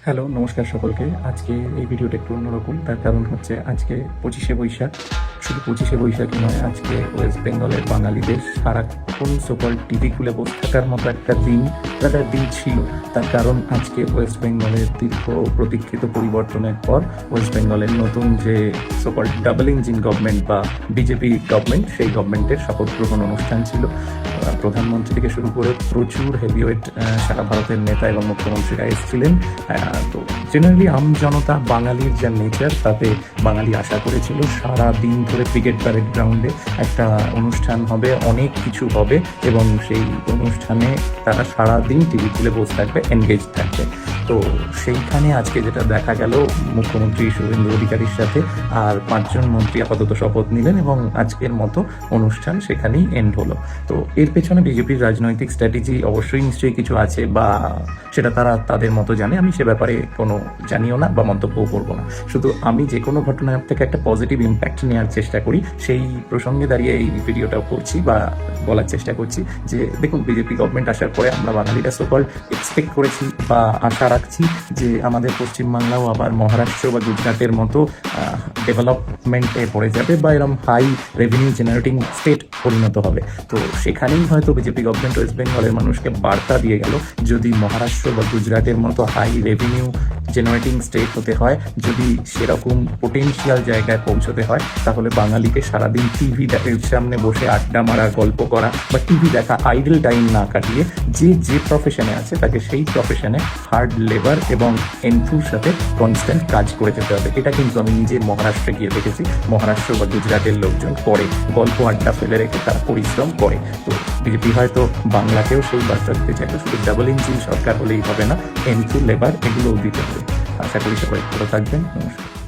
Hello, নমস্কার সকলকে। আজকে এই ভিডিওটা একটু অন্যরকম। তার কারণ হচ্ছে আজকে ২৫শে বৈশাখ। শুধু ২৫শে বৈশাখই নয়, আজকে ওয়েস্ট বেঙ্গলের বাঙালিদের সারাক্ষণ সকল টিভি খুলে বসে থাকার মতো একটা দিন ছিল। তার কারণ আজকে ওয়েস্ট বেঙ্গলের দীর্ঘ প্রতীক্ষিত পরিবর্তনের পর ওয়েস্ট বেঙ্গলের নতুন যে সকল ডাবল ইঞ্জিন গভর্নমেন্ট বা বিজেপি গভর্নমেন্ট, সেই গভর্নমেন্টের শপথ গ্রহণ অনুষ্ঠান ছিল। প্রধানমন্ত্রী থেকে শুরু করে প্রচুর হেভিওয়েট সারা ভারতের নেতা এবং মুখ্যমন্ত্রীরা এসেছিলেন। তো জেনারেলি জনতা বাঙালির যা নেচার, তাতে বাঙালি আশা করেছিল সারা দিন ধরে ক্রিকেট প্যারেড গ্রাউন্ডে একটা অনুষ্ঠান হবে, অনেক কিছু হবে এবং সেই অনুষ্ঠানে তারা সারা দিন টিভি খুলে বসে থাকবে, এনগেজ থাকবে। তো সেইখানে আজকে যেটা দেখা গেল, মুখ্যমন্ত্রী শুভেন্দু অধিকারীর সাথে আর ৫জন মন্ত্রী আপাতত শপথ নিলেন এবং আজকের মতো অনুষ্ঠান সেখানেই এন্ড হলো। তো এর পেছনে বিজেপির রাজনৈতিক স্ট্র্যাটেজি অবশ্যই নিশ্চয়ই কিছু আছে, বা সেটা তারা তাদের মতো জানে। আমি সে ব্যাপারে কোনো জানিও না বা মন্তব্যও করবো না। শুধু আমি যে কোনো ঘটনার থেকে একটা পজিটিভ ইম্প্যাক্ট নেওয়ার চেষ্টা করি, সেই প্রসঙ্গে দাঁড়িয়ে এই ভিডিওটাও করছি বা বলার চেষ্টা করছি যে দেখুন, বিজেপি গভর্নমেন্ট আসার পরে আমরা বাঙালিরা সকল এক্সপেক্ট করেছি বা আশা রাখছি যে আমাদের পশ্চিমবাংলাও আবার মহারাষ্ট্র বা গুজরাটের মতো ডেভেলপমেন্টে পড়ে যাবে বা এরকম হাই রেভিনিউ জেনারেটিং স্টেট পরিণত হবে। তো সেখানেই হয়তো বিজেপি গভর্নমেন্ট ওয়েস্ট বেঙ্গলের মানুষকে বার্তা দিয়ে গেল, যদি মহারাষ্ট্র বা গুজরাটের মতো হাই রেভিনিউ জেনারেটিং স্টেট হতে হয়, যদি সেরকম পোটেনশিয়াল জায়গায় পৌঁছতে হয়, তাহলে বাঙালিকে সারাদিন টিভি সামনে বসে আড্ডা মারা, গল্প করা বা টিভি দেখা, আইডল টাইম না কাটিয়ে যে প্রফেশনে আছে তাকে সেই প্রফেশনে হার্ড লেবার এবং এনথুর সাথে কনস্ট্যান্ট কাজ করে যেতে হবে। এটা কিন্তু আমি নিজে মহারাষ্ট্রে গিয়ে দেখেছি। মহারাষ্ট্র বা গুজরাটের লোকজন করে, গল্প আড্ডা ফেলে রেখে তারা পরিশ্রম করে। তো বিজেপি হয়তো বাংলাকেও সেই বার্তা দিতে চাইলে শুধু ডাবল ইঞ্জিন সরকার হলেই হবে না, এনথু লেবার এগুলোও দিতে হবে। আশা করি সবাই ভালো থাকবেন। নমস্কার।